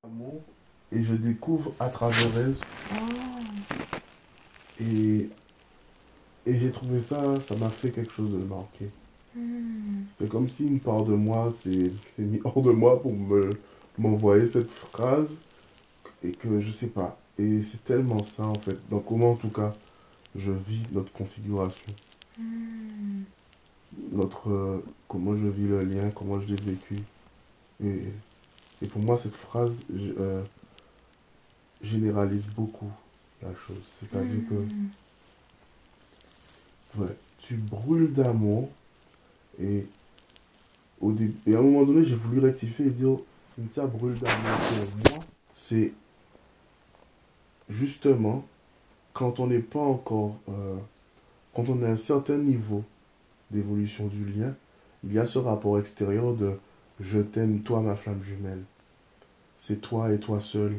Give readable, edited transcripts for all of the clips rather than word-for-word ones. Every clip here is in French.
Amour, et je découvre à travers elle. Ah, Et, et j'ai trouvé ça, ça m'a fait quelque chose de marqué. hmm, C'est comme si une part de moi s'est mis hors de moi pour m'envoyer cette phrase et que je sais pas. Et c'est tellement ça en fait. Donc comment en tout cas je vis notre configuration, hmm, comment je vis le lien, comment je l'ai vécu. Et, et pour moi cette phrase généralise beaucoup la chose. C'est-à-dire que hmm. ouais, tu brûles d'amour et et à un moment donné, j'ai voulu rectifier et dire Cynthia brûle d'amour pour moi. C'est justement quand on n'est pas encore, quand on est à un certain niveau d'évolution du lien, il y a ce rapport extérieur de je t'aime, toi, ma flamme jumelle. C'est toi et toi seul,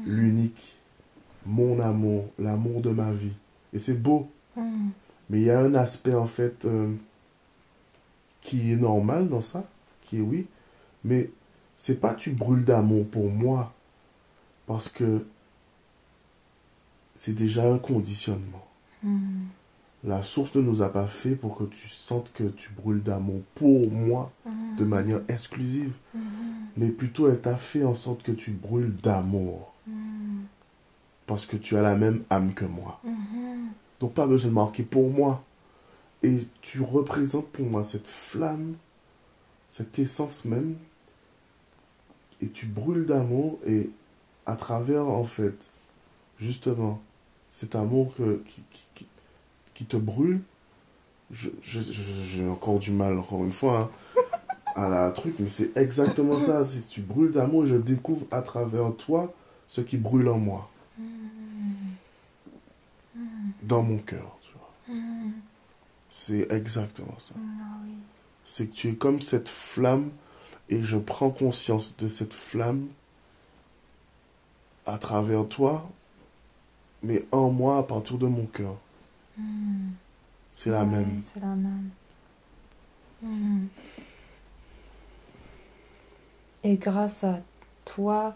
l'unique, mon amour, l'amour de ma vie. Et c'est beau, Hmm. mais il y a un aspect en fait qui est normal dans ça, qui est oui, mais c'est pas tu brûles d'amour pour moi, parce que c'est déjà un conditionnement. Hmm. La source ne nous a pas fait pour que tu sentes que tu brûles d'amour pour moi de manière Hmm. exclusive, Hmm. mais plutôt elle t'a fait en sorte que tu brûles d'amour Hmm. parce que tu as la même âme que moi. Hmm. Donc pas besoin de marquer pour moi. Et tu représentes pour moi cette flamme, cette essence même, et tu brûles d'amour et à travers en fait justement cet amour qui te brûle, j'ai encore du mal encore une fois, hein, à la truc, mais c'est exactement ça. Si tu brûles d'amour, je découvre à travers toi ce qui brûle en moi, Hmm. Hmm. dans mon cœur, tu vois. Hmm. C'est exactement ça. Ah oui. C'est que tu es comme cette flamme et je prends conscience de cette flamme à travers toi, mais en moi à partir de mon cœur. Hmm. C'est la Ouais, même. c'est la même. Hmm. Et grâce à toi,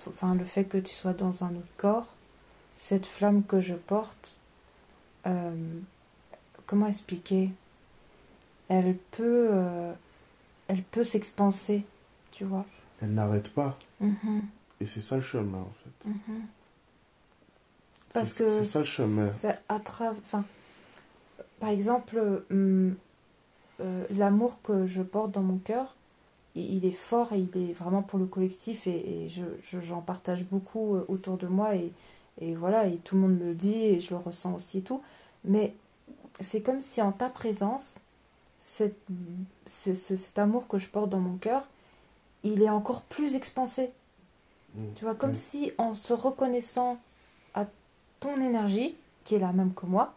enfin le fait que tu sois dans un autre corps, cette flamme que je porte, euh, comment expliquer? Elle peut, euh, elle peut s'expanser, tu vois. Elle n'arrête pas. Mhm. Et c'est ça le chemin, en fait. Mhm. C'est Parce que ça le chemin. c'est à travers, enfin, par exemple, l'amour que je porte dans mon cœur, il est fort et il est vraiment pour le collectif et j'en partage beaucoup autour de moi et voilà, et tout le monde me le dit et je le ressens aussi et tout. Mais c'est comme si en ta présence, cette, cet amour que je porte dans mon cœur, il est encore plus expansé. Mm. Tu vois, comme Ouais. si en se reconnaissant à ton énergie, qui est la même que moi,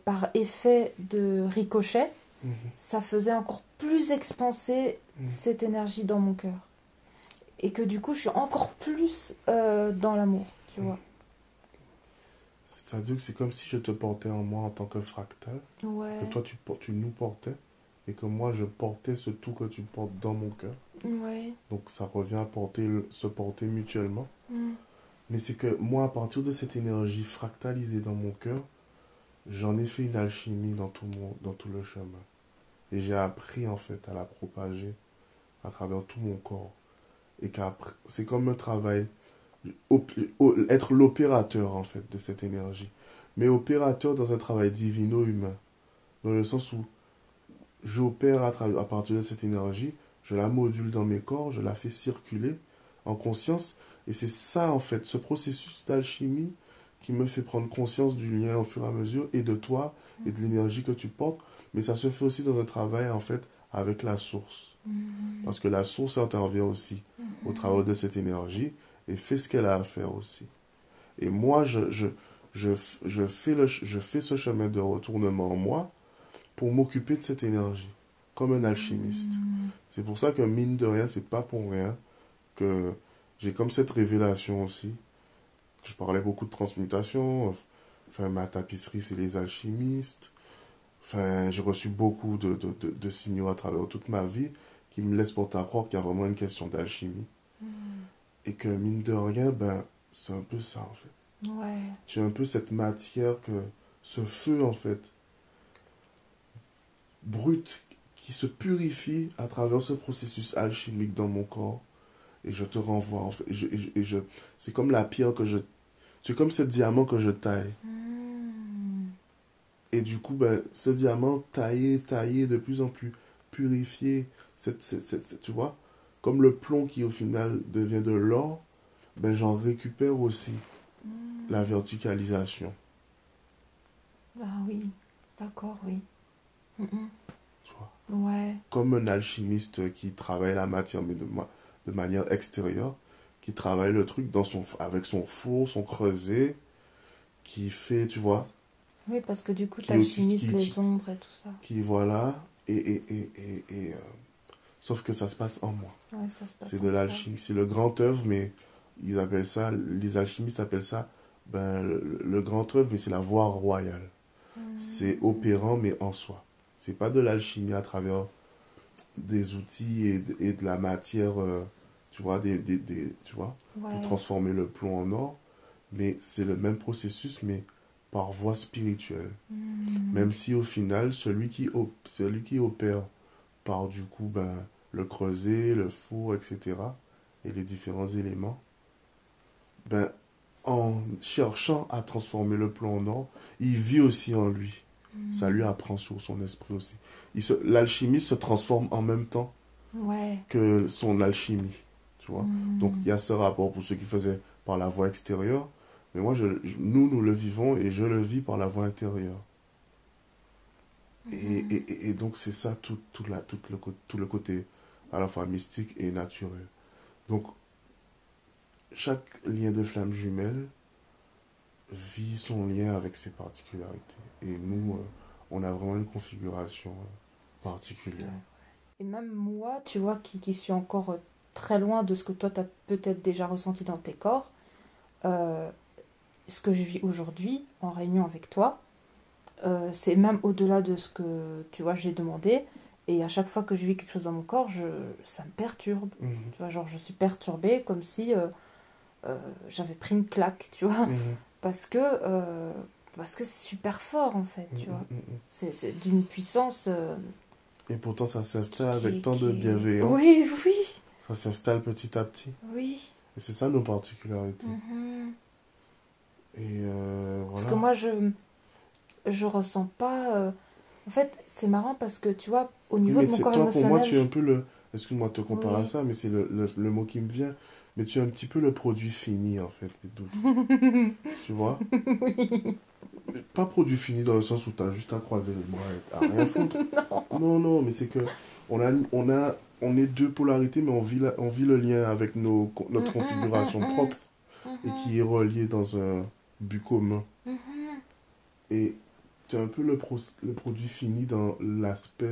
par effet de ricochet, Mhm. ça faisait encore plus expanser Mm. cette énergie dans mon cœur. Et que du coup, je suis encore plus dans l'amour, tu vois. C'est-à-dire que c'est comme si je te portais en moi en tant que fractal, que Ouais, toi tu nous portais, et que moi je portais ce tout que tu portes dans mon cœur. ouais. Donc ça revient à se porter mutuellement. Mm. Mais c'est que moi, à partir de cette énergie fractalisée dans mon cœur, j'en ai fait une alchimie dans tout le chemin. Et j'ai appris en fait à la propager à travers tout mon corps. Et qu'après, c'est comme un travail, être l'opérateur en fait de cette énergie. Mais opérateur dans un travail divino-humain. Dans le sens où j'opère à partir de cette énergie, je la module dans mes corps, je la fais circuler en conscience. Et c'est ça, en fait, ce processus d'alchimie qui me fait prendre conscience du lien au fur et à mesure et de toi et de l'énergie que tu portes. Mais ça se fait aussi dans un travail, en fait, avec la source. Mm. Parce que la source intervient aussi au travers de cette énergie et fait ce qu'elle a à faire aussi. Et moi, je, je fais ce chemin de retournement en moi pour m'occuper de cette énergie, comme un alchimiste. Mm. C'est pour ça que mine de rien, c'est pas pour rien que j'ai comme cette révélation aussi. Je parlais beaucoup de transmutation. Enfin, ma tapisserie, c'est les alchimistes. Enfin, j'ai reçu beaucoup de signaux à travers toute ma vie qui me laisse porter à croire qu'il y a vraiment une question d'alchimie. Et que mine de rien, ben, c'est un peu ça en fait. Ouais. Tu as un peu cette matière ce feu en fait, brut, qui se purifie à travers ce processus alchimique dans mon corps. Et je te renvoie en fait. C'est comme la pierre c'est comme ce diamant que je taille. Et du coup, ben, ce diamant taillé, de plus en plus purifié, tu vois, comme le plomb qui au final devient de l'or, ben, j'en récupère aussi la verticalisation. Ah oui, d'accord, oui. Tu vois. Ouais. Comme un alchimiste qui travaille la matière, mais de manière extérieure, qui travaille le truc avec son four, son creuset, qui fait, tu vois, Oui, parce que du coup, qui, uti- t'alchimises qui, les uti- ombres et tout ça. qui voilà, sauf que ça se passe en moi. Ouais, ça se C'est passe de en toi. l'alchimie, c'est le grand œuvre, mais les alchimistes appellent ça ben, le grand œuvre, mais c'est la voie royale. C'est opérant, mais en soi. C'est pas de l'alchimie à travers des outils et de la matière, tu vois, tu vois, pour Ouais. transformer le plomb en or, mais c'est le même processus, mais par voie spirituelle. Même si au final, celui qui opère par du coup ben, le creuset, le four, etc., et les différents éléments, ben, en cherchant à transformer le plomb en or, il vit aussi en lui. Ça lui apprend sur son esprit aussi. L'alchimie se transforme en même temps Ouais. que son alchimie, tu vois. Donc il y a ce rapport pour ceux qui faisaient par la voie extérieure, mais moi, nous le vivons et je le vis par la voie intérieure. Et donc c'est ça tout le côté à la fois mystique et naturel. Donc chaque lien de flamme jumelle vit son lien avec ses particularités. Et nous, on a vraiment une configuration particulière. Et même moi, tu vois, qui suis encore très loin de ce que toi, t'as peut-être déjà ressenti dans tes corps, euh, ce que je vis aujourd'hui en réunion avec toi, c'est même au-delà de ce que, tu vois, j'ai demandé. Et à chaque fois que je vis quelque chose dans mon corps, ça me perturbe. Mhm. Tu vois, genre, je suis perturbée comme si j'avais pris une claque, tu vois. Mhm. Parce que, euh, parce que c'est super fort, en fait, Mhm. tu vois. Mhm. C'est d'une puissance Et pourtant, ça s'installe avec qui, tant de bienveillance. Oui, oui, Ça s'installe petit à petit. oui. Et c'est ça nos particularités. Mhm. Et Parce que voilà. moi, je ressens pas... En fait, c'est marrant parce que, tu vois, au Oui, niveau mais de mon corps toi, pour moi, émotionnel, tu es un peu le. Excuse-moi de te comparer à oui. ça, mais c'est le mot qui me vient. Mais tu es un petit peu le produit fini, en fait, les doutes. Tu vois? Oui. Mais pas produit fini dans le sens où tu as juste à croiser les bras et à rien foutre. Non, non, mais c'est que on est deux polarités, mais on vit le lien avec notre configuration propre et qui est reliée dans un but commun. Et tu es un peu le produit fini dans l'aspect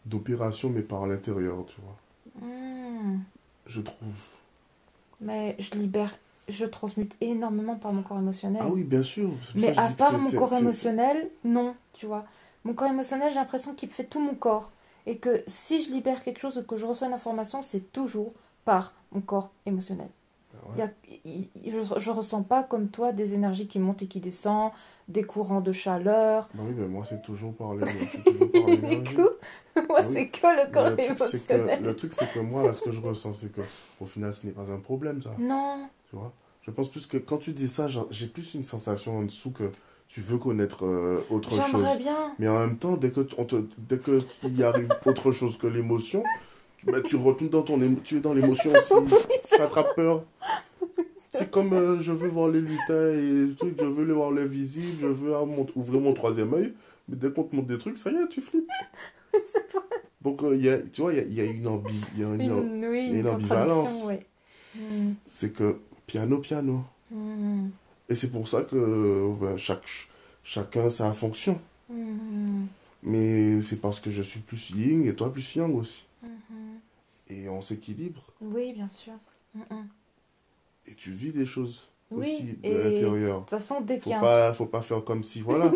d'opération, mais par l'intérieur, tu vois. Mhm. Je trouve. Mais je transmute énormément par mon corps Ah émotionnel. oui, bien sûr. C'est pour ça Mais que je à dis que part mon corps émotionnel, non, tu vois. Mon corps émotionnel, j'ai l'impression qu'il fait tout mon corps. Et que si je libère quelque chose ou que je reçois une information, c'est toujours par mon corps émotionnel. Il y Ouais. a- je ressens pas comme toi des énergies qui montent et qui descendent, des courants de chaleur. Bah oui, mais moi, c'est toujours par Du l'énergie. coup, moi, Bah oui. c'est que le Mais corps émotionnel. le truc, c'est que moi, là, ce que je ressens, c'est que, au final, ce n'est pas un problème, ça. Non, Tu vois? Je pense plus que quand tu dis ça, j'ai plus une sensation en dessous que tu veux connaître autre j'aimerais chose. bien. Mais en même temps, dès que il y arrive autre chose que l'émotion, bah, tu retournes tu es dans l'émotion aussi. Tu rattrapes peur. C'est comme je veux voir les lutins et le truc, je veux les voir les visibles, je veux ouvrir mon troisième œil. Mais dès qu'on te montre des trucs, ça y est, tu flippes. Donc, tu vois, il y a Oui, il y a une une contradiction, ambivalence. oui. Hmm, C'est que piano, piano. hmm, Et c'est pour ça que chacun sa fonction. hmm, Mais c'est parce que je suis plus yin et toi plus yang aussi. hmm. Et on s'équilibre. Oui, bien sûr. Et tu vis des choses Oui, aussi de et de l'intérieur. toute façon, dès qu'il y a un truc... Faut pas faire comme si, voilà,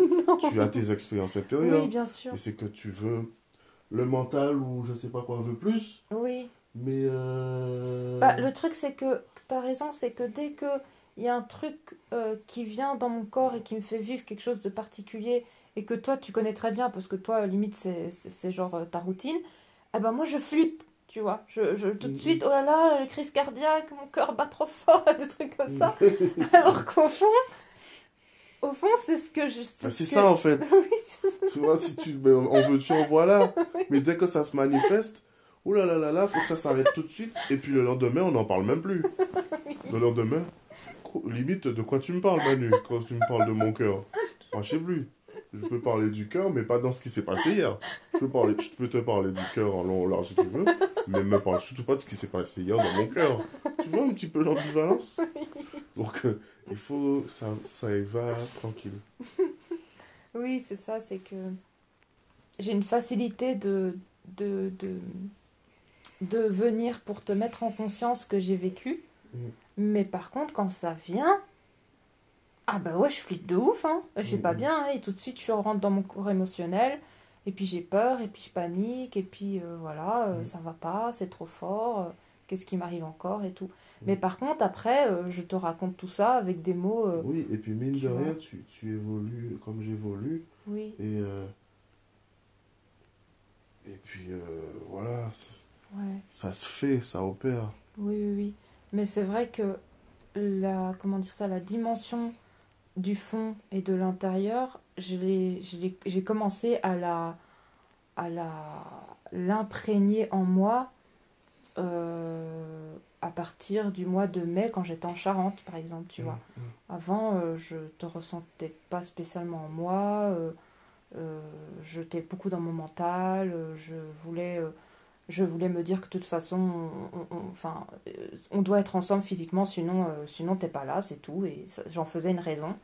tu as tes expériences Oui, intérieures. bien sûr. Mais c'est que tu veux le mental ou je sais pas quoi veut plus. Oui. Mais Bah, le truc, c'est que t'as raison, c'est que dès que il y a un truc qui vient dans mon corps et qui me fait vivre quelque chose de particulier et que toi tu connais très bien parce que toi limite c'est genre ta routine, eh ben moi je flippe, tu vois. Tout de suite, oh là là, crise cardiaque, mon cœur bat trop fort, des trucs comme ça. Alors au fond c'est ce que je, c'est ah, ce c'est que, ça en fait. oui, Tu vois, si tu ben, on veut tu en voilà. Mais dès que ça se manifeste, ouh là là, faut que ça s'arrête tout de suite. Et puis le lendemain, on n'en parle même plus. Le lendemain, limite, de quoi tu me parles, Manu, quand tu me parles de mon cœur? Moi, je sais plus. Je peux parler du cœur, mais pas dans ce qui s'est passé hier. Je peux te parler du cœur en long, en large si tu veux, mais me parle surtout pas de ce qui s'est passé hier dans mon cœur. Tu vois un petit peu l'ambivalence? Donc, il faut, ça y va tranquille. oui, c'est ça, c'est que j'ai une facilité de, de, de venir pour te mettre en conscience que j'ai vécu. Mm, Mais par contre, quand ça vient, ah bah ouais, je flippe de ouf, hein. Je mm, suis pas mm, bien, hein, et tout de suite, je rentre dans mon corps émotionnel, et puis j'ai peur, et puis je panique, et puis voilà, mm, ça va pas, c'est trop fort, qu'est-ce qui m'arrive encore, et tout. mm. Mais par contre, après, je te raconte tout ça avec des mots, Oui, et puis mine tu de vois. rien, tu évolues comme j'évolue. Oui, Et, et puis voilà, ouais, ça se fait, ça opère. oui, oui, oui. Mais c'est vrai que la, comment dire ça, la dimension du fond et de l'intérieur, j'ai commencé à l'imprégner en moi à partir du mois de mai quand j'étais en Charente, par exemple, tu vois. Mm, mm, Avant, je te ressentais pas spécialement en moi, euh, j'étais beaucoup dans mon mental, je voulais me dire que de toute façon, enfin, on doit être ensemble physiquement, sinon t'es pas là, c'est tout, et j'en faisais une raison.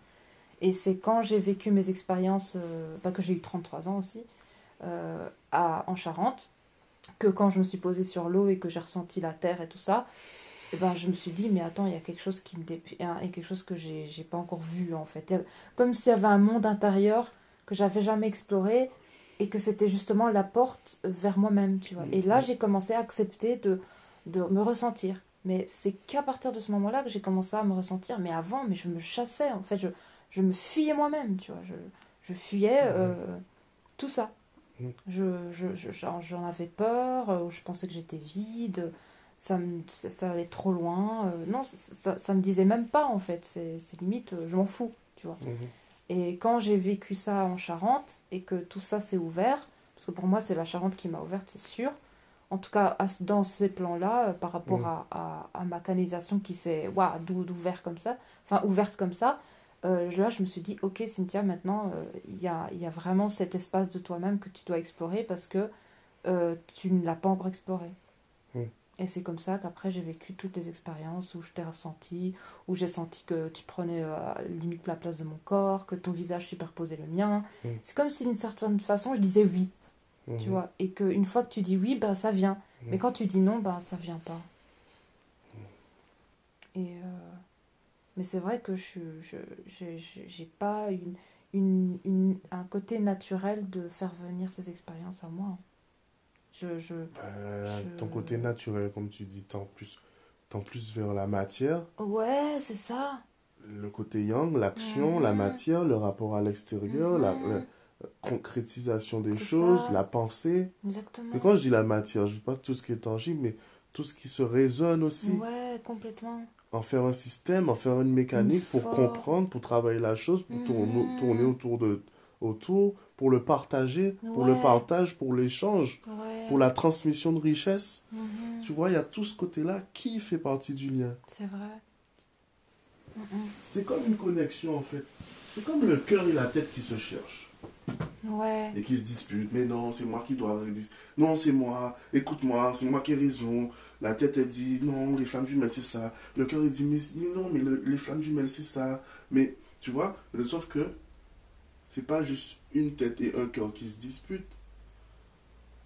Et c'est quand j'ai vécu mes expériences, bah, que j'ai eu 33 ans aussi, en Charente, que quand je me suis posée sur l'eau et que j'ai ressenti la terre et tout ça, et ben, je me suis dit, mais attends, il y a quelque chose qui me il y a quelque chose que j'ai pas encore vu en fait. Comme s'il y avait un monde intérieur que j'avais jamais exploré et que c'était justement la porte vers moi-même, tu vois. mm, Et là, mm, j'ai commencé à accepter de me ressentir. Mais c'est qu'à partir de ce moment-là que j'ai commencé à me ressentir. Mais avant, mais je me chassais, en fait, je me fuyais moi-même, tu vois. Je fuyais tout ça. mm, J'en avais peur, je pensais que j'étais vide, ça allait trop loin. Non, ça me disait même pas en fait, c'est limite, je m'en fous, tu vois. mm, mm, Et quand j'ai vécu ça en Charente et que tout ça s'est ouvert, parce que pour moi c'est la Charente qui m'a ouverte, c'est sûr, en tout cas dans ces plans-là, par rapport mm. à ma canalisation qui s'est ouah, ouverte comme ça, enfin ouverte comme ça, là je me suis dit, ok Cynthia, maintenant il y a vraiment cet espace de toi-même que tu dois explorer parce que tu ne l'as pas encore exploré. Mm. Et c'est comme ça qu'après j'ai vécu toutes les expériences où je t'ai ressenti, où j'ai senti que tu prenais limite la place de mon corps, que ton visage superposait le mien. Mm, C'est comme si d'une certaine façon je disais oui, tu mhm, vois. Et qu'une fois que tu dis oui, ben ça vient. Mais mm. quand tu dis non, ben ça vient pas. Et mais c'est vrai que j'ai pas un côté naturel de faire venir ces expériences à moi. Je... Ton côté naturel, comme tu dis, tend plus vers la matière. Ouais, c'est ça. Le côté yang, l'action, la Mhm, matière, le rapport à l'extérieur, la mhm. concrétisation des C'est choses, ça, la pensée. Que exactement. quand je dis la matière, je dis pas tout ce qui est tangible, mais tout ce qui se résonne aussi. Ouais, complètement. En faire un système, en faire une Une mécanique pour forme. comprendre, pour travailler la chose, pour tourner Mhm. autour, pour le partager, pour le Ouais, partage, pour l'échange, pour ouais. la transmission de richesse. Mhm. Tu vois, il y a tout ce côté-là qui fait partie du lien. C'est vrai. Mhm. C'est comme une connexion en fait. C'est comme le cœur et la tête qui se cherchent Ouais, et qui se disputent. Mais non, c'est moi qui dois. Non, c'est moi. Écoute-moi, c'est moi qui ai raison. La tête elle dit non, les flammes jumelles c'est ça. Le cœur il dit mais non, mais les flammes jumelles c'est ça. Mais tu vois, sauf que c'est pas juste une tête et un cœur qui se disputent.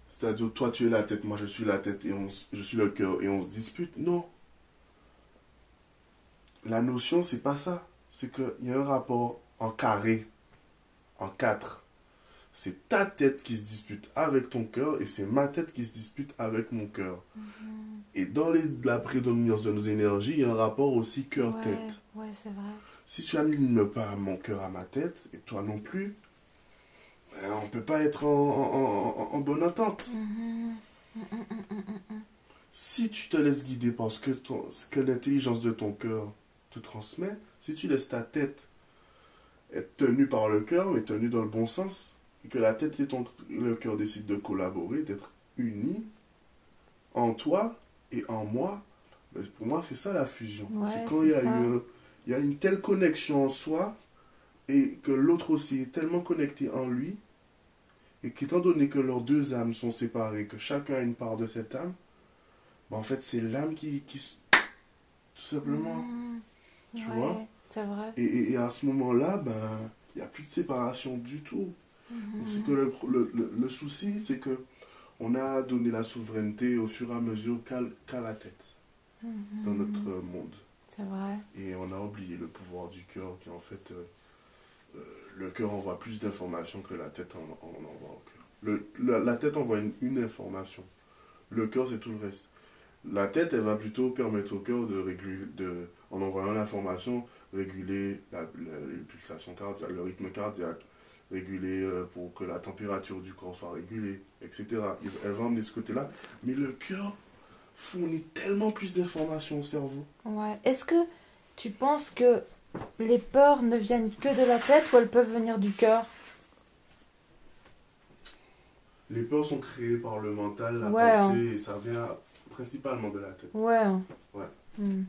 C'est-à-dire toi tu es la tête, moi je suis la tête et je suis le cœur et on se dispute. Non, la notion c'est pas ça. C'est qu'il y a un rapport en carré, en quatre. C'est ta tête qui se dispute avec ton cœur et c'est ma tête qui se dispute avec mon cœur. Et dans la prédominance de nos énergies, il y a un rapport aussi Ouais, cœur-tête. ouais, c'est vrai. Si tu n'alignes pas mon cœur à ma tête, et toi non plus, ben, on ne peut pas être en bonne entente. Mhm. Mm, mm, mm, mm, mm, mm. Si tu te laisses guider par ce que l'intelligence de ton cœur te transmet, si tu laisses ta tête être tenue par le cœur, mais tenue dans le bon sens, et que la tête et le cœur décident de collaborer, d'être unis en toi et en moi, ben, pour moi, c'est ça la fusion. C'est Ouais, quand c'est ça. il y a une telle connexion en soi et que l'autre aussi est tellement connecté en lui, et qu'étant donné que leurs deux âmes sont séparées, que chacun a une part de cette âme, ben, en fait, c'est l'âme tout simplement, Mhm. tu vois. Ouais, c'est vrai. Et à ce moment-là, ben, il n'y a plus de séparation du tout. C'est que Mhm. le souci, c'est que on a donné la souveraineté au fur et à mesure qu'à la tête dans notre Mhm. monde. C'est vrai. Et on a oublié le pouvoir du cœur, qui en fait, le cœur envoie plus d'informations que la tête en envoie au cœur. La tête envoie une information. Le cœur, c'est tout le reste. La tête, elle va plutôt permettre au cœur de réguler, en envoyant l'information, réguler les pulsations cardiaques, le rythme cardiaque, réguler pour que la température du corps soit régulée, etc. Elle va emmener ce côté-là. Mais le cœur fournit tellement plus d'informations au cerveau. Ouais. Est-ce que tu penses que les peurs ne viennent que de la tête ou elles peuvent venir du cœur? Les peurs sont créées par le mental, la Ouais, pensée, hein. et ça vient principalement de la tête. Ouais, hein. Ouais. Hmm.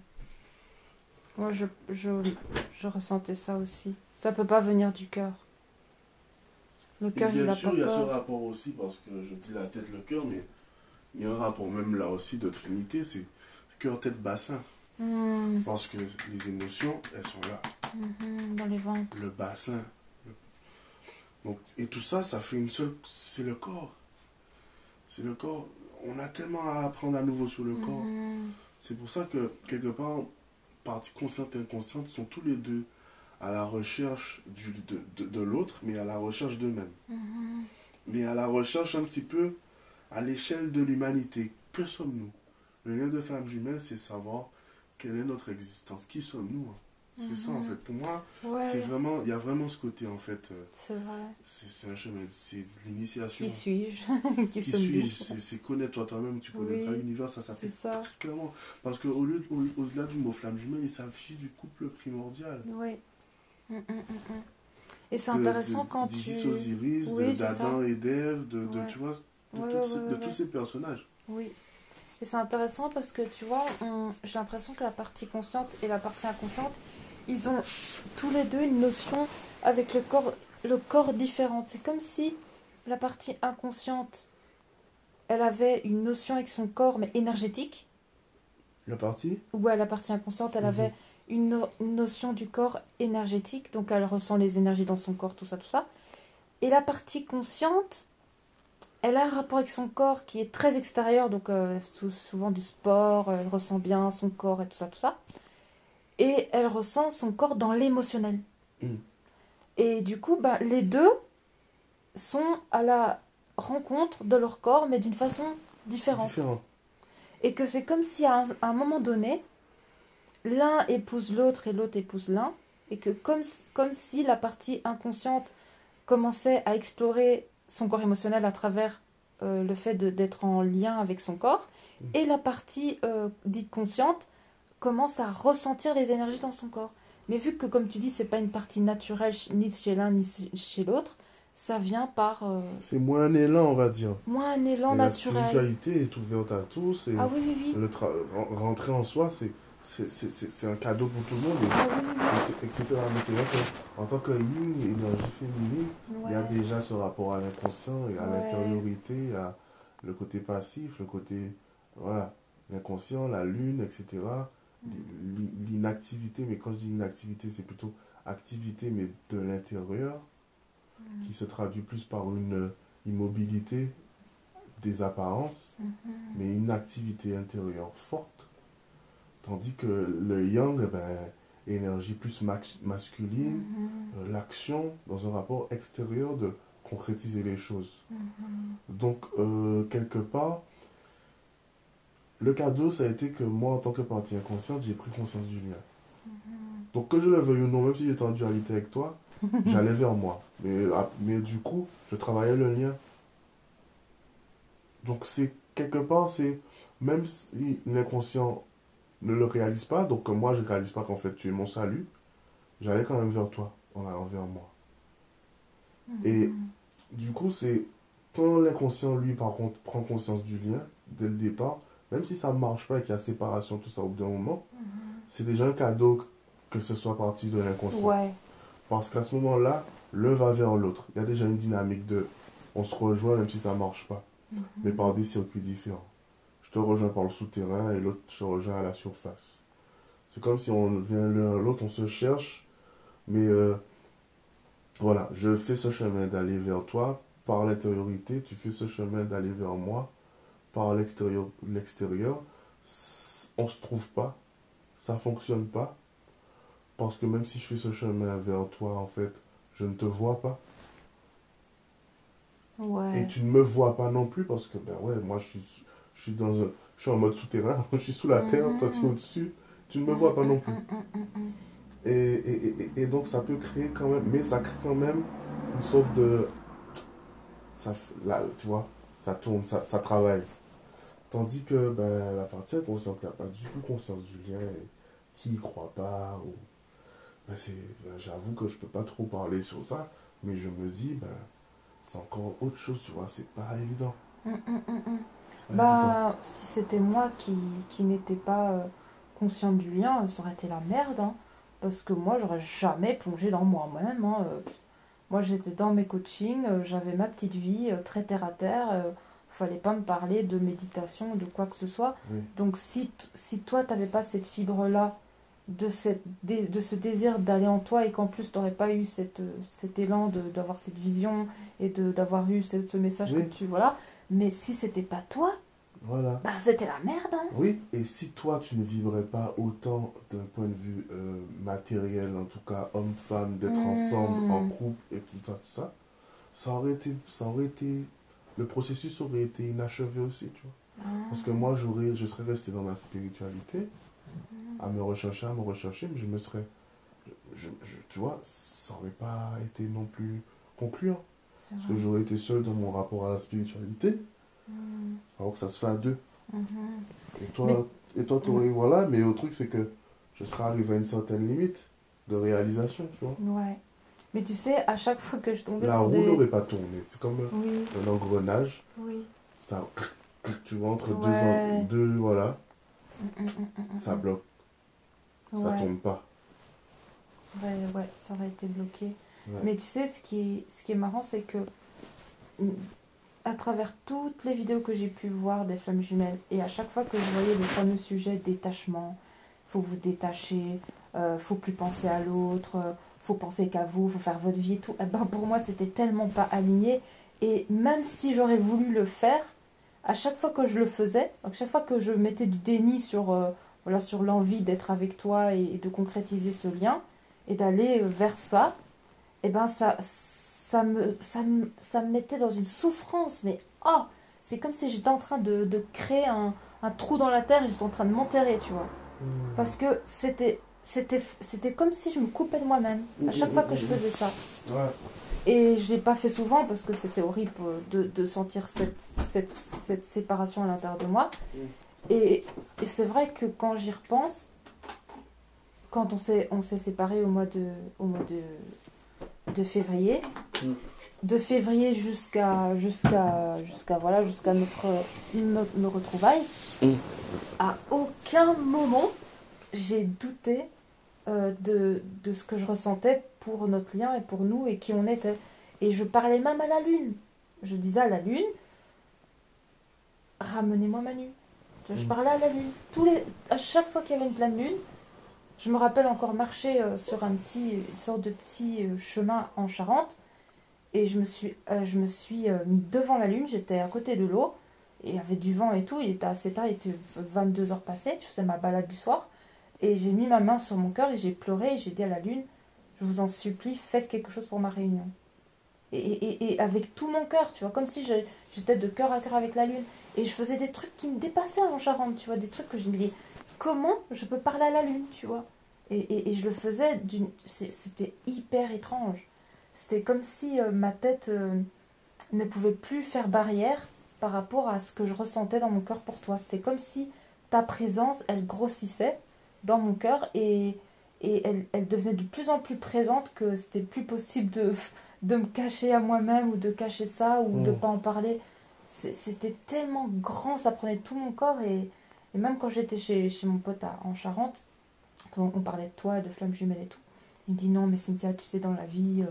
Moi, je ressentais ça aussi. Ça peut pas venir du cœur. Le Et cœur, il bien a pas sûr, il y a ce peur. rapport aussi, parce que je dis la tête, le cœur, mais il y a un rapport même là aussi de trinité, c'est cœur, tête, bassin. Hmm. Parce que les émotions, elles sont là. Mhm. Dans les ventres. Le bassin. Donc, et tout ça, ça fait une seule... C'est le corps. C'est le corps. On a tellement à apprendre à nouveau sur le corps. Mhm. C'est pour ça que, quelque part, partie consciente et inconsciente sont tous les deux à la recherche de l'autre, mais à la recherche d'eux-mêmes. Mhm. Mais à la recherche un petit peu à l'échelle de l'humanité. Que sommes-nous? Le lien de flamme jumelle, c'est savoir quelle est notre existence. Qui sommes-nous, hein? C'est ça, en fait. Mhm. Pour moi, c'est Ouais, vraiment... Il y a vraiment ce côté, en fait... c'est vrai. c'est un chemin, c'est de l'initiation. Qui suis-je? Qui Qui sommes-nous? suis-je? C'est connaître toi-même, tu connaîtras Oui, l'univers, ça c'est s'applique ça. très clairement. Parce au-delà du mot flamme jumelle, il s'affiche du couple primordial. Oui. Mm, mm, mm, mm. Et c'est De, intéressant quand d'Isis tu... Osiris, Oui, c'est ça. d'Adam et d'Ève, Ouais. tu vois, Ouais, ouais, ouais, de ouais, tous ouais. ces personnages. Oui. Et c'est intéressant parce que tu vois, j'ai l'impression que la partie consciente et la partie inconsciente, ils ont tous les deux une notion avec le corps différente. C'est comme si la partie inconsciente, elle avait une notion avec son corps, mais énergétique. La partie? Ou à la partie inconsciente, elle Mhm. avait une notion du corps énergétique. Donc elle ressent les énergies dans son corps, tout ça, tout ça. Et la partie consciente, elle a un rapport avec son corps qui est très extérieur, donc souvent du sport, elle ressent bien son corps et tout ça, tout ça. Et elle ressent son corps dans l'émotionnel. Mhm. Et du coup, bah, les deux sont à la rencontre de leur corps, mais d'une façon différente. Différent. Et que c'est comme si à un moment donné, l'un épouse l'autre et l'autre épouse l'un, et que comme si la partie inconsciente commençait à explorer son corps émotionnel à travers le fait d'être en lien avec son corps, Mhm. et la partie dite consciente commence à ressentir les énergies dans son corps. Mais vu que, comme tu dis, c'est pas une partie naturelle ni chez l'un ni chez l'autre, ça vient par C'est moins un élan, on va dire. moins un élan Mais la naturel. spiritualité est ouverte à tous et Ah oui, oui, oui. rentrer en soi, c'est un cadeau pour tout le monde, Ah oui, oui, etc. Mais c'est vrai qu'en tant que yin, énergie féminine, oui. il y a Ouais, déjà ce rapport à l'inconscient et à ouais. l'intériorité, à le côté passif, le côté, voilà, l'inconscient, la lune, etc. L'inactivité, mais quand je dis inactivité, c'est plutôt activité, mais de l'intérieur, qui se traduit plus par une immobilité des apparences, Mhm. mais une activité intérieure forte. Tandis que le yang, eh ben, énergie plus masculine, Mhm. l'action dans un rapport extérieur de concrétiser les choses. Mhm. Donc, quelque part, le cadeau, ça a été que moi, en tant que partie inconsciente, j'ai pris conscience du lien. Donc, que je le veuille ou non, même si j'étais en dualité avec toi, j'allais vers moi. Mais du coup, je travaillais le lien. Donc, c'est quelque part, c'est même si l'inconscient ne le réalise pas, donc que moi, je ne réalise pas qu'en fait, tu es mon salut, j'allais quand même vers toi, en allant vers moi. Et Mhm. du coup, c'est quand l'inconscient, lui, par contre, prend conscience du lien dès le départ, même si ça ne marche pas et qu'il y a séparation, tout ça, au bout d'un moment, Mhm. c'est déjà un cadeau que ce soit parti de l'inconscient. Ouais. Parce qu'à ce moment-là, l'un va vers l'autre. Il y a déjà une dynamique de on se rejoint même si ça ne marche pas, mais par Mhm. des circuits différents. Je te rejoins par le souterrain et l'autre te rejoint à la surface. C'est comme si on vient l'un à l'autre, on se cherche, mais voilà, je fais ce chemin d'aller vers toi par l'intériorité, tu fais ce chemin d'aller vers moi par l'extérieur. On se trouve pas, ça fonctionne pas, parce que même si je fais ce chemin vers toi, en fait, je ne te vois pas. Et Ouais. tu ne me vois pas non plus, parce que, ben ouais, moi je suis je suis en mode souterrain, je suis sous la terre, toi tu es Mhm. au-dessus, tu ne me Mhm, vois pas non plus. mhm, mhm, mhm. Et donc ça peut créer quand même, mais ça crée quand même une sorte de, là, tu vois, ça tourne, ça travaille. Tandis que ben, la partie inconsciente n'a pas du tout conscience du lien, et qui y croit pas, ou, ben, j'avoue que je peux pas trop parler sur ça, mais je me dis, ben, c'est encore autre chose, tu vois, c'est pas évident. Mhm, mhm, mhm. C'est pas évident. Bah, si c'était moi qui n'étais pas consciente du lien, ça aurait été la merde, hein. Parce que moi, j'aurais jamais plongé dans moi-même, hein. Moi, j'étais dans mes coachings, j'avais ma petite vie, très terre à terre. Fallait pas me parler de méditation, de quoi que ce soit. Oui, Donc, si toi, t'avais pas cette fibre-là, de ce désir d'aller en toi, et qu'en plus, t'aurais pas eu cet élan d'avoir cette vision et d'avoir eu ce message que oui, tu. Voilà. Mais si c'était pas toi, voilà. bah, c'était la merde, hein. Oui, et si toi tu ne vibrais pas autant d'un point de vue matériel, en tout cas homme-femme, d'être ensemble, en Hmm. couple et tout ça, ça aurait été, le processus aurait été inachevé aussi, tu vois. Parce que Ah. moi, je serais resté dans ma spiritualité, à me rechercher, mais je me serais, tu vois, ça aurait pas été non plus concluant. C'est Parce vrai. que j'aurais été seul dans mon rapport à la spiritualité, Hmm. alors que ça se fait à deux. Mhm. Et Mais, toi, t'aurais, voilà, mais le truc, c'est que je serais arrivé à une certaine limite de réalisation, tu vois. ouais. Mais tu sais, à chaque fois que je tombais La sur roue des. n'aurait pas tourné. C'est comme Oui, un engrenage. oui. Ça, tu vois, entre Ouais. deux, voilà, ça Mm. bloque, ça Ouais. tourne pas. Ouais, ça aurait été bloqué. Ouais. Mais tu sais, ce qui est marrant, c'est que mm, à travers toutes les vidéos que j'ai pu voir des flammes jumelles, et à chaque fois que je voyais le fameux sujet détachement, faut vous détacher, faut plus penser à l'autre, faut penser qu'à vous, faut faire votre vie et tout, eh ben pour moi c'était tellement pas aligné. Et même si j'aurais voulu le faire, à chaque fois que je le faisais, à chaque fois que je mettais du déni sur, voilà, sur l'envie d'être avec toi et de concrétiser ce lien et d'aller vers ça, et ben ça me mettait dans une souffrance. Mais oh, c'est comme si j'étais en train de créer un trou dans la terre et j'étais en train de m'enterrer, tu vois. Hmm. Parce que c'était comme si je me coupais de moi-même à chaque fois que je faisais ça. Ouais. Et je l'ai pas fait souvent parce que c'était horrible de sentir cette, cette séparation à l'intérieur de moi. Et c'est vrai que quand j'y repense, quand on s'est séparés au mois de février, Hmm. de février jusqu'à nos retrouvailles, Hmm. à aucun moment j'ai douté de ce que je ressentais pour notre lien et pour nous et qui on était. Et je parlais même à la lune. Je disais à la lune, ramenez-moi Manu. Je Hmm. parlais à la lune. À chaque fois qu'il y avait une pleine lune, je me rappelle encore marcher sur une sorte de petit chemin en Charente. Et je me suis mis devant la lune, j'étais à côté de l'eau, et il y avait du vent et tout, il était assez tard, il était 22 heures passées, je faisais ma balade du soir, et j'ai mis ma main sur mon cœur et j'ai pleuré, et j'ai dit à la lune, je vous en supplie, faites quelque chose pour ma réunion. et avec tout mon cœur, tu vois, comme si j'étais de cœur à cœur avec la lune. Et je faisais des trucs qui me dépassaient en Charente, tu vois, des trucs que je me disais, comment je peux parler à la lune, tu vois. Et je le faisais c'était hyper étrange. C'était comme si ma tête ne pouvait plus faire barrière par rapport à ce que je ressentais dans mon cœur pour toi. C'était comme si ta présence, elle grossissait dans mon cœur et elle devenait de plus en plus présente que c'était plus possible de me cacher à moi-même ou de cacher ça ou de Mm. pas en parler. C'était tellement grand, ça prenait tout mon corps et même quand j'étais chez mon pote en Charente, on parlait de toi, de flammes jumelles et tout. Il me dit non mais Cynthia, tu sais dans la vie,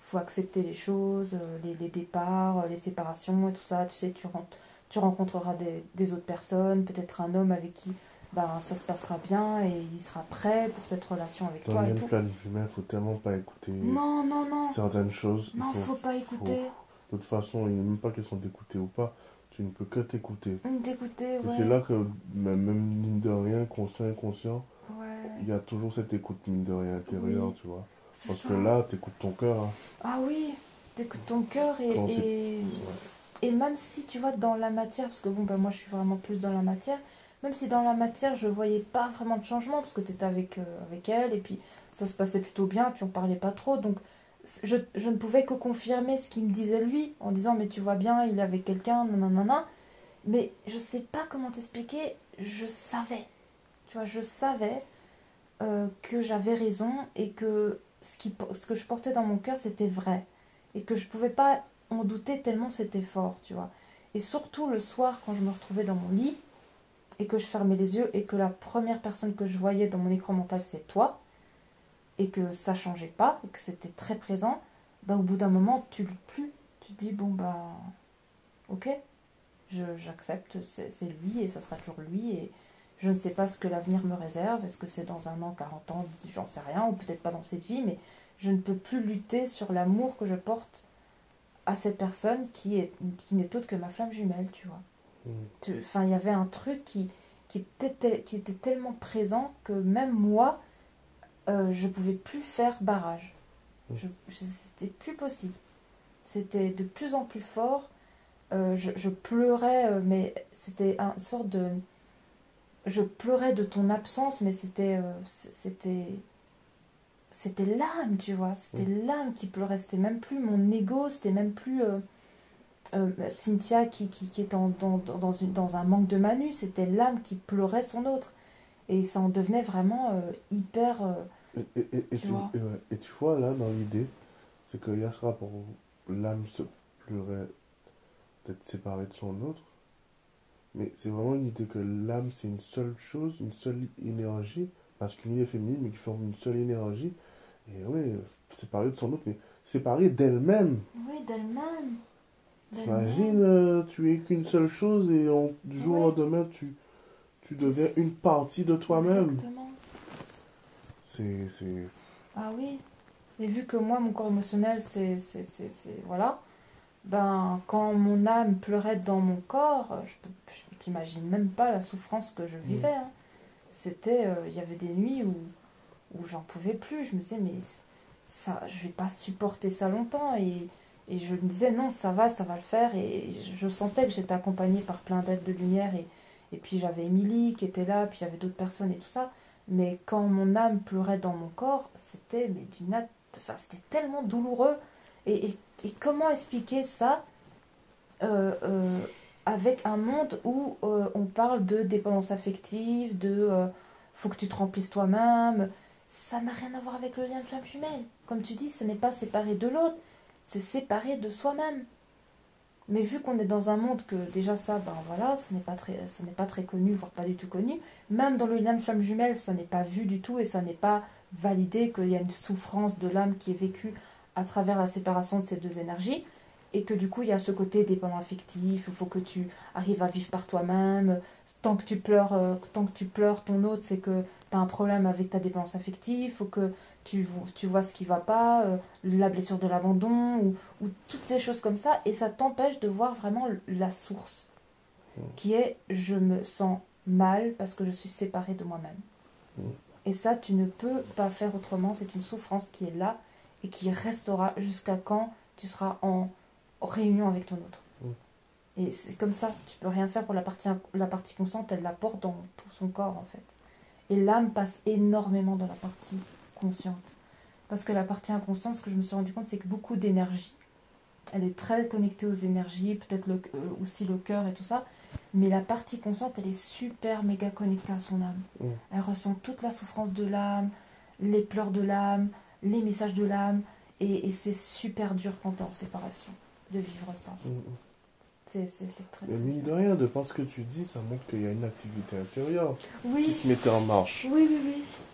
faut accepter les choses, les départs, les séparations et tout ça. Tu sais, tu rencontreras des autres personnes, peut-être un homme avec qui ben, ça se passera bien et il sera prêt pour cette relation avec Dans toi et une tout. flamme jumelle, faut tellement pas écouter Non, non, non, certaines choses. non, faut pas écouter. De toute façon, il n'y a même pas question d'écouter ou pas. Tu ne peux que t'écouter. D'écouter, Et c'est ouais. là que, même mine de rien, conscient, inconscient, il Ouais, y a toujours cette écoute, mine de rien, intérieure, oui, tu vois. c'est Parce ça. que là, t'écoutes ton cœur, hein. Ah oui, t'écoutes ton cœur Quand c'est... et même si tu vois dans la matière, parce que bon, ben moi je suis vraiment plus dans la matière, même si dans la matière je voyais pas vraiment de changement, parce que t'étais avec elle, et puis ça se passait plutôt bien, puis on parlait pas trop, donc je ne pouvais que confirmer ce qu'il me disait lui, en disant mais tu vois bien, il est avec quelqu'un, nanana, mais je sais pas comment t'expliquer, je savais, tu vois, je savais que j'avais raison et que ce que je portais dans mon cœur c'était vrai, et que je pouvais pas en douter tellement c'était fort, tu vois. Et surtout le soir quand je me retrouvais dans mon lit et que je fermais les yeux et que la première personne que je voyais dans mon écran mental c'est toi et que ça changeait pas et que c'était très présent, bah au bout d'un moment tu luttes plus, tu te dis bon bah ok, j'accepte, c'est lui et ça sera toujours lui et je ne sais pas ce que l'avenir me réserve, est-ce que c'est dans un an, 40 ans, j'en sais rien, ou peut-être pas dans cette vie, mais je ne peux plus lutter sur l'amour que je porte à cette personne qui n'est autre que ma flamme jumelle, tu vois. Mm. Enfin, il y avait un truc qui était tellement présent que même moi, je pouvais plus faire barrage. C'était plus possible. C'était de plus en plus fort. Je pleurais, mais c'était une sorte de... Je pleurais de ton absence, mais c'était l'âme, tu vois. C'était Mm. l'âme qui pleurait. C'était même plus mon ego, c'était même plus Cynthia qui est dans un manque de manu. C'était l'âme qui pleurait son autre. Et ça en devenait vraiment hyper... tu vois. Et tu vois, là, dans l'idée, c'est qu'il y a ce rapport où l'âme se pleurait d'être séparée de son autre. Mais c'est vraiment une idée que l'âme, c'est une seule chose, une seule énergie, masculine et féminine, mais qui forment une seule énergie. Et oui, séparée de son autre, mais séparée d'elle-même. Oui, d'elle-même. T'imagines, D'elle-même. tu es qu'une seule chose et du jour au Oui. lendemain, tu deviens une partie de toi-même. Exactement. C'est... Ah oui. Et vu que moi, mon corps émotionnel, voilà. Ben, quand mon âme pleurait dans mon corps, je t'imagine même pas la souffrance que je Mm. vivais, hein. C'était, il y avait des nuits où j'en pouvais plus. Je me disais, mais ça, je vais pas supporter ça longtemps. Et je me disais, non, ça va le faire. Et je sentais que j'étais accompagnée par plein d'êtres de lumière. Et puis j'avais Émilie qui était là, puis j'avais d'autres personnes et tout ça. Mais quand mon âme pleurait dans mon corps, c'était mais enfin, c'était tellement douloureux. Et comment expliquer ça euh, euh, avec un monde où on parle de dépendance affective, de faut que tu te remplisses toi-même. Ça n'a rien à voir avec le lien de flamme jumelle. Comme tu dis, ce n'est pas séparé de l'autre, c'est séparé de soi-même. Mais vu qu'on est dans un monde que déjà ça, ben voilà, ce n'est pas très connu, voire pas du tout connu. Même dans le lien de flamme jumelle, ça n'est pas vu du tout et ça n'est pas validé qu'il y a une souffrance de l'âme qui est vécue à travers la séparation de ces deux énergies. Et que du coup, il y a ce côté dépendant affectif, il faut que tu arrives à vivre par toi-même. Tant que tu pleures ton autre, c'est que tu as un problème avec ta dépendance affective, il faut que tu vois ce qui va pas, la blessure de l'abandon, ou toutes ces choses comme ça, et ça t'empêche de voir vraiment la source, qui est je me sens mal parce que je suis séparée de moi-même. Mm. Et ça, tu ne peux pas faire autrement, c'est une souffrance qui est là et qui restera jusqu'à quand tu seras en réunion avec ton autre. Mm. Et c'est comme ça, tu peux rien faire pour la partie consciente, elle la porte dans tout son corps en fait. Et l'âme passe énormément dans la partie consciente. Parce que la partie inconsciente, ce que je me suis rendu compte, c'est que beaucoup d'énergie. Elle est très connectée aux énergies, peut-être aussi le cœur et tout ça. Mais la partie consciente, elle est super méga connectée à son âme. Mm. Elle ressent toute la souffrance de l'âme, les pleurs de l'âme, les messages de l'âme. Et c'est super dur quand t'es en séparation de vivre ça. Mm. C'est très, Mais très mine de dur. rien, de par ce que tu dis, ça montre qu'il y a une activité intérieure qui Oui, se mettait en marche. oui.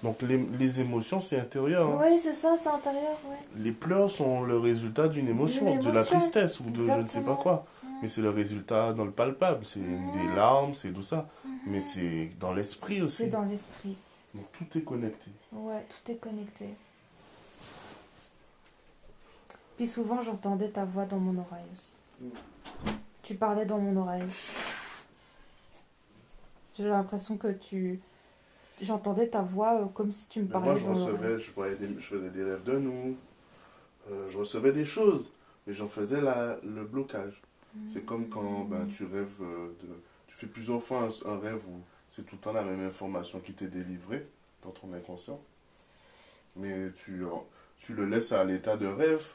Donc les émotions, c'est intérieur. Hein. Oui, c'est ça, c'est intérieur, ouais. Les pleurs sont le résultat d'une émotion, de la émotion. tristesse ou de je ne sais pas Exactement. quoi. Mais c'est le résultat dans le palpable, c'est des larmes, c'est tout ça. Mais c'est dans l'esprit C'est aussi. dans l'esprit. Donc tout est connecté. Ouais, tout est connecté. Puis souvent, j'entendais ta voix dans mon oreille aussi. Tu parlais dans mon oreille. J'ai l'impression que j'entendais ta voix comme si tu me Mais parlais moi, je dans l'oreille. recevais, je faisais des rêves de nous, je recevais des choses, mais j'en faisais le blocage. C'est comme quand tu rêves tu fais plusieurs fois un rêve où c'est tout le temps la même information qui t'est délivrée dans ton inconscient, mais tu le laisses à l'état de rêve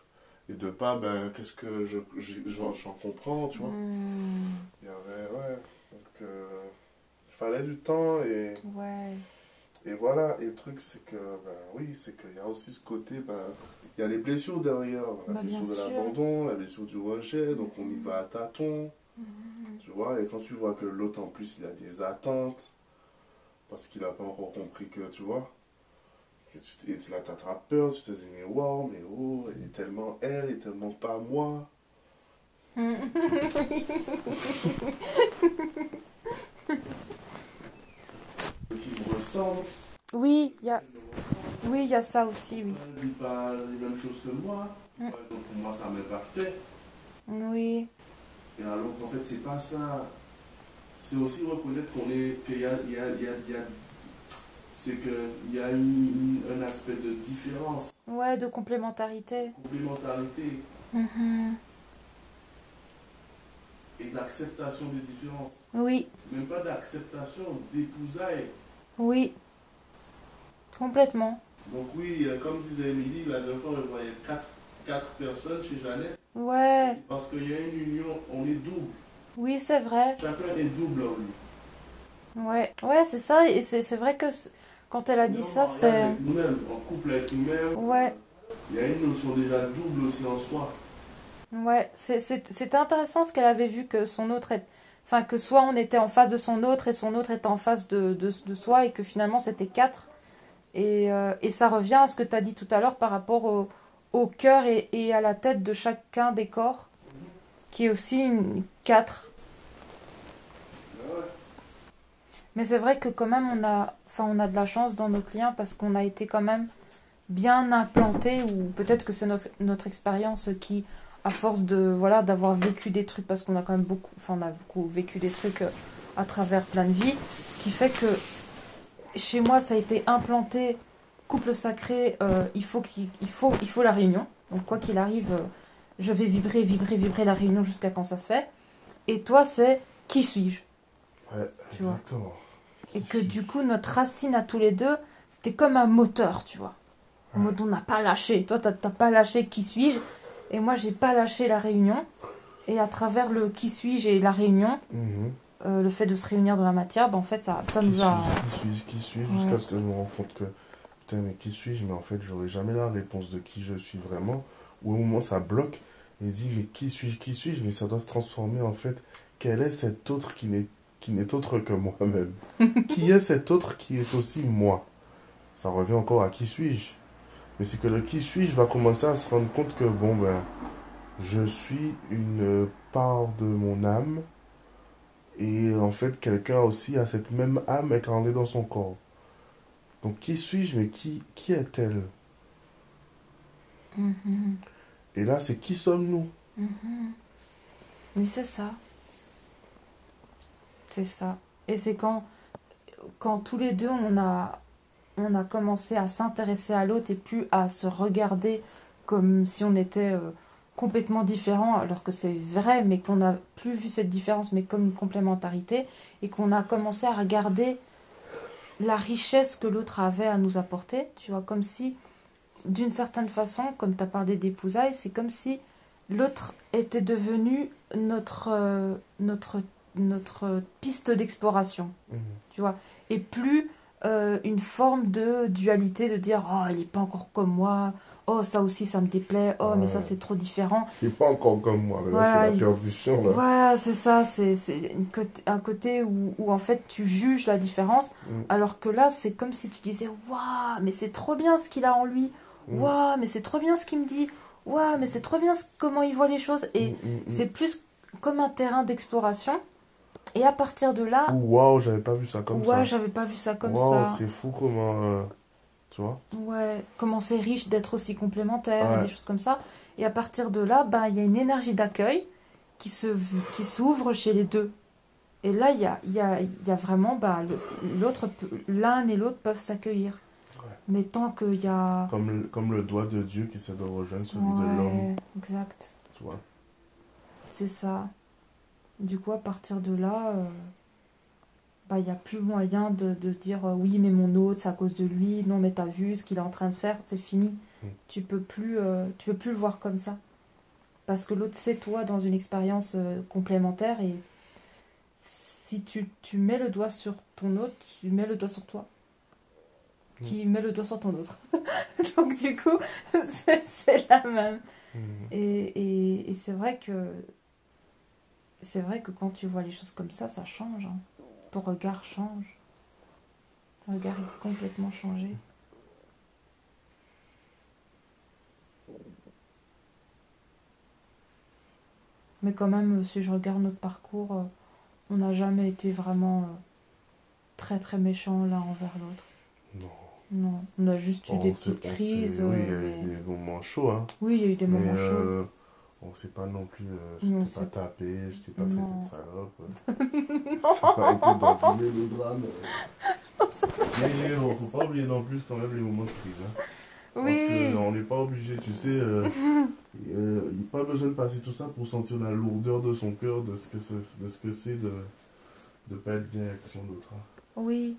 et de pas, qu'est-ce que j'en comprends, tu vois. Il y avait, ouais, donc il fallait du temps Ouais. et voilà, et le truc c'est que, oui, c'est qu'il y a aussi ce côté, il y a les blessures derrière, la blessure bien de sûr. l'abandon, la blessure du rejet, donc on y va à tâtons, tu vois, et quand tu vois que l'autre en plus il a des attentes, parce qu'il n'a pas encore compris que, tu vois, que tu t'attrapes peur, tu te dis, mais wow, mais oh, elle est tellement pas moi. Qui me ressemble, Oui, il y a ça aussi, oui. elle vit pas les mêmes choses que moi. Par exemple, pour moi, ça m'impactait. Oui, Et alors qu'en fait, c'est pas ça. C'est aussi reconnaître c'est qu'il y a un aspect de différence, ouais, de complémentarité. complémentarité et d'acceptation des différences. Oui, Même pas d'acceptation, d'épousailles. oui, complètement. Donc oui, comme disait Émilie, la dernière fois, on voyait quatre personnes chez Jeannette. Ouais, C'est parce qu'il y a une union, on est double. oui, c'est vrai. Chacun est double en lui. Ouais, c'est ça. Et c'est vrai que quand elle a dit ça, On est c'est... avec nous-mêmes, en couple avec nous-mêmes. Ouais, Il y a une notion déjà double aussi en soi. ouais. C'était intéressant ce qu'elle avait vu que son autre est... Enfin, que soit on était en face de son autre et son autre était en face de soi et que finalement c'était quatre. Et ça revient à ce que tu as dit tout à l'heure par rapport au cœur et à la tête de chacun des corps, qui est aussi une 4. Mais c'est vrai que quand même on a de la chance dans nos clients parce qu'on a été quand même bien implanté, ou peut-être que c'est notre expérience qui, à force d'avoir vécu des trucs, parce qu'on a quand même on a beaucoup vécu des trucs à travers plein de vies, qui fait que chez moi ça a été implanté, couple sacré, il faut la réunion. Donc quoi qu'il arrive, je vais vibrer la réunion jusqu'à quand ça se fait. Et toi c'est qui suis-je, Ouais, tu vois. exactement. Et que du coup notre racine à tous les deux, c'était comme un moteur, tu vois. En mode on n'a pas lâché. Toi t'as pas lâché qui suis-je, et moi j'ai pas lâché la réunion. Et à travers le qui suis-je et la réunion, le fait de se réunir dans la matière, en fait ça nous a... Qui suis-je jusqu'à ce que je me rende compte que, putain, mais qui suis-je? Mais en fait, j'aurai jamais la réponse de qui je suis vraiment. Ou au moment ça bloque et dit, mais qui suis-je? Mais ça doit se transformer en fait. Quel est cet autre qui n'est autre que moi-même? Qui est cet autre qui est aussi moi? Ça revient encore à qui suis-je? Mais c'est que le qui suis-je va commencer à se rendre compte que, je suis une part de mon âme. Et en fait, quelqu'un aussi a cette même âme incarnée dans son corps. Donc, qui suis-je, mais qui est-elle? Et là, c'est qui sommes-nous? Oui, c'est ça. C'est ça. Et c'est quand tous les deux, on a commencé à s'intéresser à l'autre et plus à se regarder comme si on était complètement différents, alors que c'est vrai, mais qu'on n'a plus vu cette différence, mais comme une complémentarité, et qu'on a commencé à regarder la richesse que l'autre avait à nous apporter, tu vois, comme si, d'une certaine façon, comme tu as parlé d'épousailles, c'est comme si l'autre était devenu notre piste d'exploration, Mhm. tu vois, et plus une forme de dualité, de dire, oh, il n'est pas encore comme moi, oh, ça aussi, ça me déplaît, oh, mais ça, Ouais. c'est trop différent. Il n'est pas encore comme moi, mais là, c'est Voilà, la perdition, là. voilà, c'est ça, c'est un côté où en fait tu juges la différence, Mm, alors que là c'est comme si tu disais waouh, mais c'est trop bien ce qu'il a en lui, mm, waouh, mais c'est trop bien ce qu'il me dit, waouh, mais c'est trop bien comment il voit les choses, et mm, mm, mm. c'est plus comme un terrain d'exploration, et à partir de là, Ouh, waouh, j'avais pas vu ça comme ouais, ça. j'avais pas vu ça comme Waouh, ça, c'est fou comment, tu vois? ouais, comment c'est riche d'être aussi complémentaire, et des Ouais, choses comme ça, et à partir de là, ben, il y a une énergie d'accueil qui s'ouvre chez les deux. Et là, il y a vraiment, bah, l'un et l'autre peuvent s'accueillir. ouais. Mais tant qu'il y a... Comme le doigt de Dieu qui essaie de rejoindre celui de l'homme, Ouais, exact. tu vois? C'est ça. Du coup, à partir de là, bah, il n'y a plus moyen de se dire oui, mais mon autre, c'est à cause de lui. Non, mais t'as vu ce qu'il est en train de faire, c'est fini. Mm. Tu peux plus le voir comme ça. Parce que l'autre, c'est toi dans une expérience complémentaire. Et si tu mets le doigt sur ton autre, tu mets le doigt sur toi, Mm, qui met le doigt sur ton autre. Donc du coup, c'est la même. mm. Et c'est vrai que quand tu vois les choses comme ça change, hein. Ton regard change. Ton regard est complètement changé. Mais quand même, si je regarde notre parcours, on n'a jamais été vraiment très très méchants l'un envers l'autre. Non. Non, on a juste eu des petites crises, Oui, il y a eu mais des moments chauds, hein. oui, il y a eu des Mais moments chauds. on s'est pas non plus, je Mais on t'ai pas sait. tapé, je t'ai pas traité de Non. salope. Ça n'a pas été dans tous les mélodrames. Mais bon, faut pas oublier non plus quand même les moments de crise, hein. Parce Oui, qu'on n'est pas obligé, tu sais, il n'y a pas besoin de passer tout ça pour sentir la lourdeur de son cœur, de ce que c'est de ne pas être bien avec son autre, hein. oui,